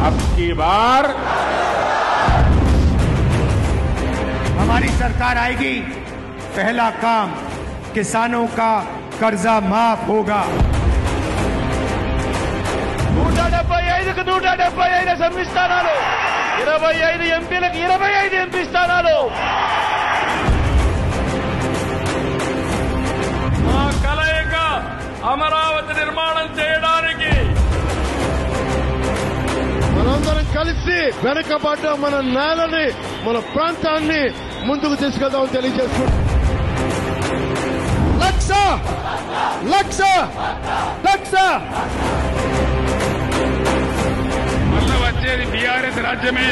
अब की बार हमारी सरकार आएगी, पहला काम किसानों का कर्जा माफ होगा। 175కు 175 అసెంబ్లీ స్థానాలు, 25 ఎంపీలకు 25 ఎంపీ స్థానాలు. మా కలయిక అమరావతి నిర్మాణం చేయడానికి మనందరం కలిసి వెనకబడ్డ మన నేలని, మన ప్రాంతాన్ని ముందుకు తీసుకెళ్దామని తెలియజేస్తున్నాం. లక్ష లక్ష లక్ష మళ్ళీ వచ్చేది బీఆర్ఎస్ రాజ్యమే.